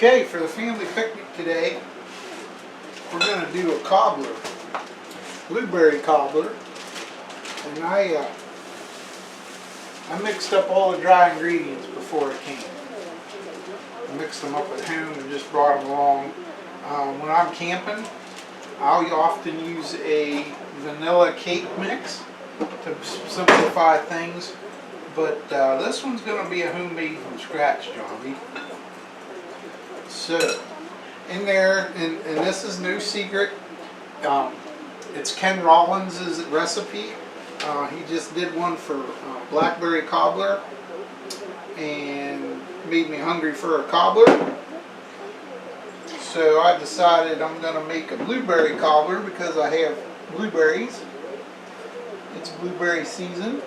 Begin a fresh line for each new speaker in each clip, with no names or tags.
Okay, for the family picnic today, we're going to do a cobbler, blueberry cobbler, and I mixed up all the dry ingredients before it came. I mixed them up at home and just brought them along. When I'm camping, I'll often use a vanilla cake mix to simplify things, but this one's going to be a homemade from scratch, Johnny. So, in there, and this is no secret, it's Ken Rollins' recipe. He just did one for blackberry cobbler and made me hungry for a cobbler. So I decided I'm going to make a blueberry cobbler because I have blueberries. It's blueberry season.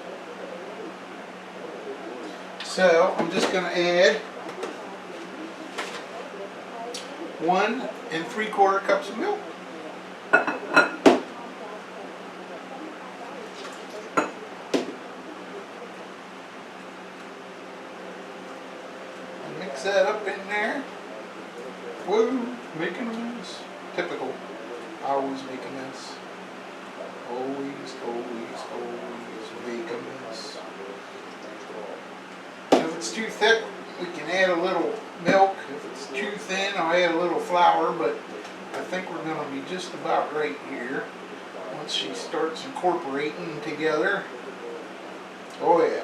So I'm just going to add 1 3/4 cups of milk. And mix that up in there. Woo, making a mess. Typical. I always make a mess. Always make a mess. If it's too thick, we can add a little milk. If it's too thin, I'll add a little flour, but I think we're going to be just about right here once she starts incorporating together. Oh yeah,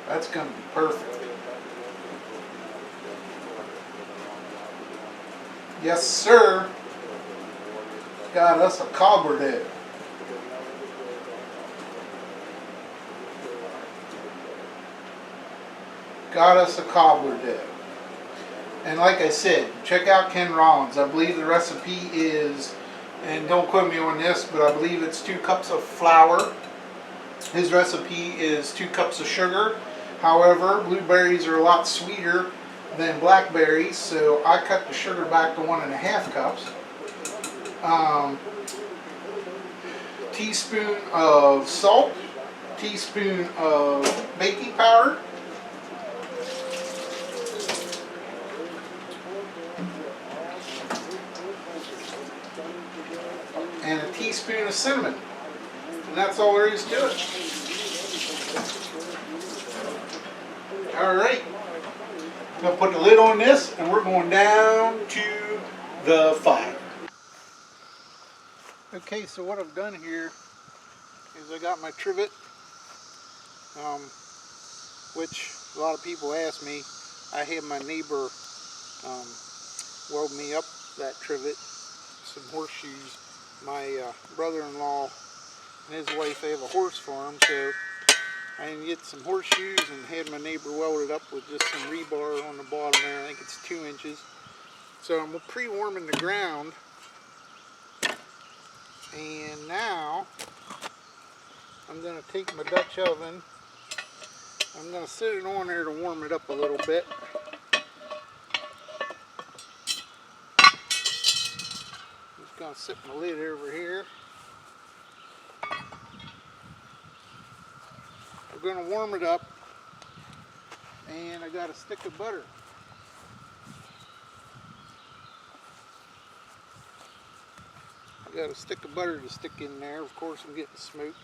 that's going to be perfect. Yes sir, got us a cobbler dough. Got us a cobbler dough. And like I said, check out Ken Rollins. I believe the recipe is, and don't quote me on this, but I believe it's 2 cups of flour. His recipe is 2 cups of sugar. However, blueberries are a lot sweeter than blackberries, so I cut the sugar back to 1.5 cups. Teaspoon of salt, teaspoon of baking powder, and a teaspoon of cinnamon. And that's all there is to it. Alright. I'm going to put the lid on this and we're going down to the fire. Okay, so what I've done here is I got my trivet, which a lot of people ask me. I had my neighbor weld me up that trivet, some horseshoes. My brother-in-law and his wife, they have a horse farm, so I can get some horseshoes and had my neighbor weld it up with just some rebar on the bottom there. I think it's 2 inches. So I'm pre-warming the ground, and now I'm going to take my Dutch oven. I'm going to sit it on there to warm it up a little bit. Just going to sit my lid over here. We're going to warm it up, and I got a stick of butter. I got a stick of butter to stick in there. Of course, I'm getting smoked.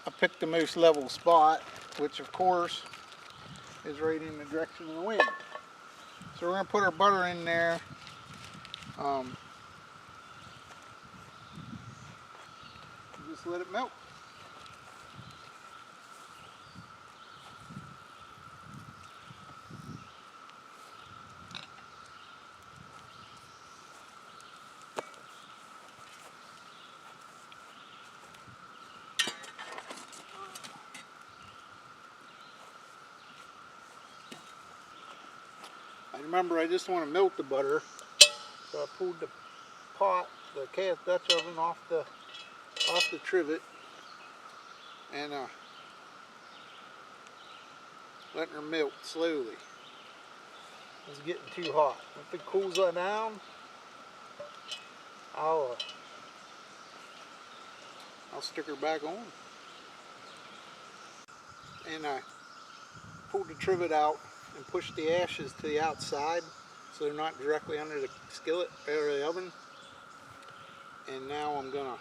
I picked the most level spot, which of course is right in the direction of the wind. So we're going to put our butter in there. Just let it melt. Remember, I just want to melt the butter, so I pulled the pot, the cast Dutch oven off the trivet, and letting her melt slowly. It's getting too hot. If it cools down, I'll stick her back on. And I pulled the trivet out and push the ashes to the outside so they're not directly under the skillet or the oven. And now I'm gonna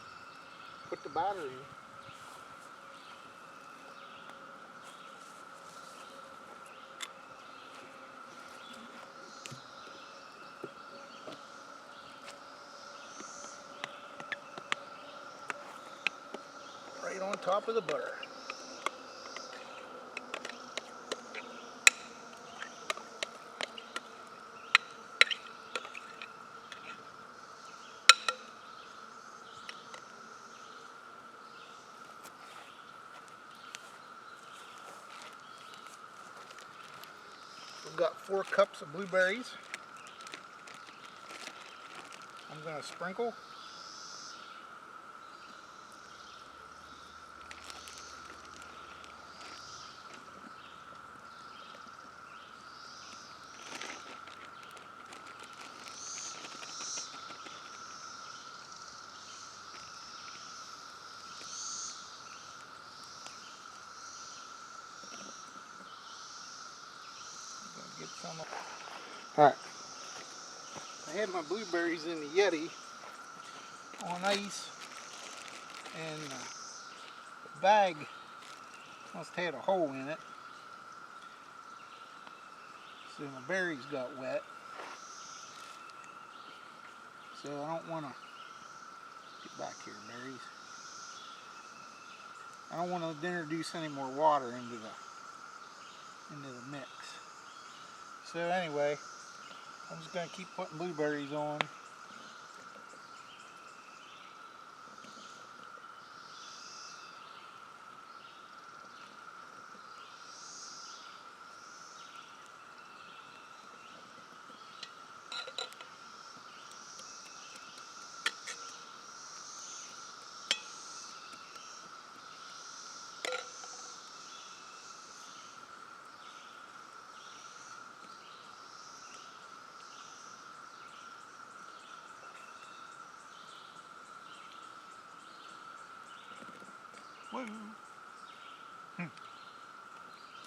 put the batter in. Right on top of the butter. We've got 4 cups of blueberries. I'm going to sprinkle. Get some. Alright, I had my blueberries in the Yeti on ice, and the bag must have had a hole in it, so my berries got wet. So I don't want to get back here, berries. I don't want to introduce any more water into the mix. So anyway, I'm just going to keep putting blueberries on.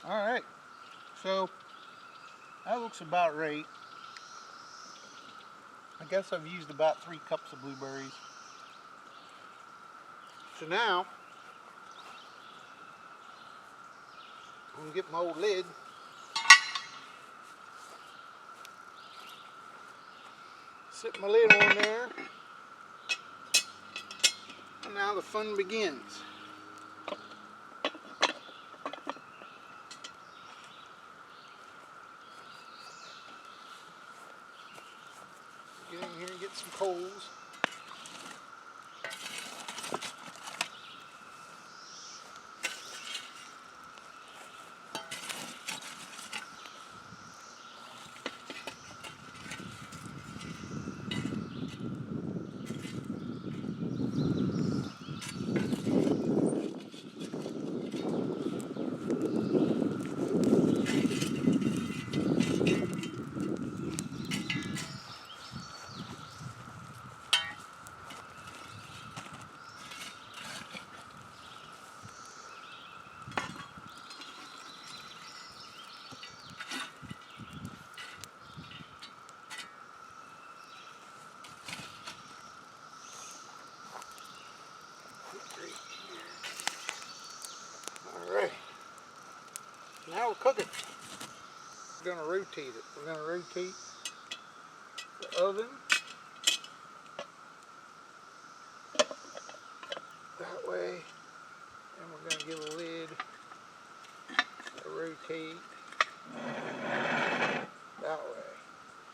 Alright, so that looks about right. I guess I've used about 3 cups of blueberries. So now, I'm going to get my old lid. Sit my lid on there. And now the fun begins. Get in here and get some coals. Alright, now we're cooking. We're going to rotate it. We're going to rotate the oven that way, and we're going to give a lid a rotate that way.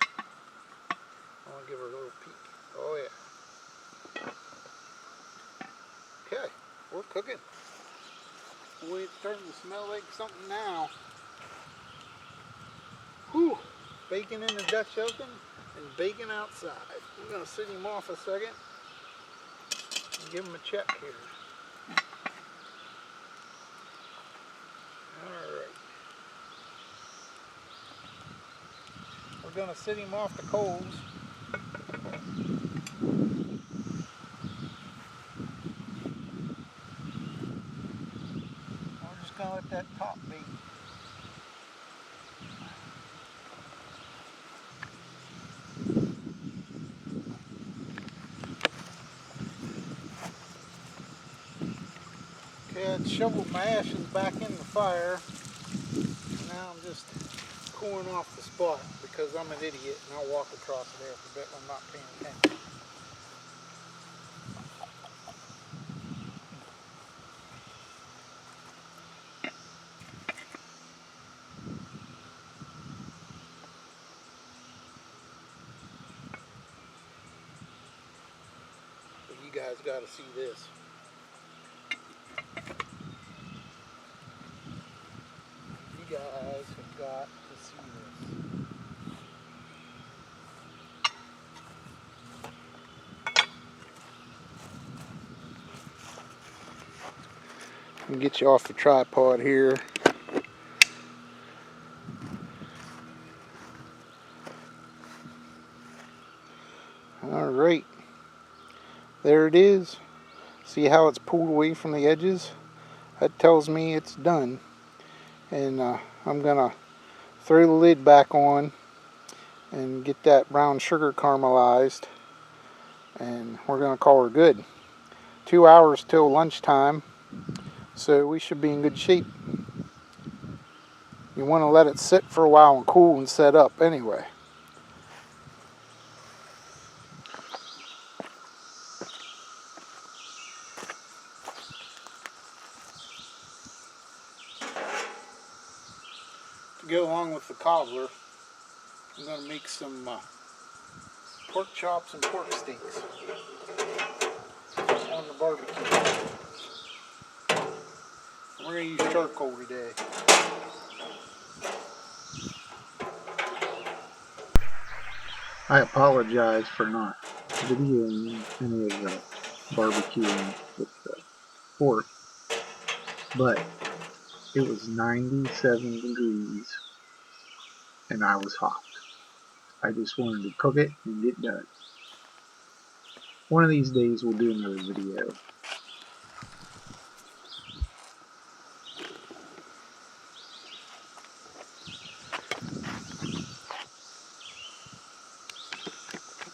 I want to give her a little peek. Oh yeah. Okay, we're cooking. Boy, it's starting to smell like something now. Whew! Bacon in the Dutch oven and bacon outside. I'm going to sit him off a second and give him a check here. Alright. We're going to sit him off the coals. We're just going to let that top bake. Yeah, I shoveled my ashes back in the fire. Now I'm just cooling off the spot because I'm an idiot and I'll walk across it after a bit when I'm not paying attention. But you guys got to see this. You guys have got to see this. Let me get you off the tripod here. Alright, there it is. See how it's pulled away from the edges? That tells me it's done. And I'm gonna throw the lid back on and get that brown sugar caramelized, and we're gonna call her good. 2 hours till lunchtime, so we should be in good shape. You want to let it sit for a while and cool and set up anyway. To go along with the cobbler, I'm going to make some pork chops and pork steaks on the barbecue. We're going to use charcoal today. I apologize for not videoing any of the barbecuing with the pork, but it was 97 degrees and I was hot. I just wanted to cook it and get done. One of these days we'll do another video.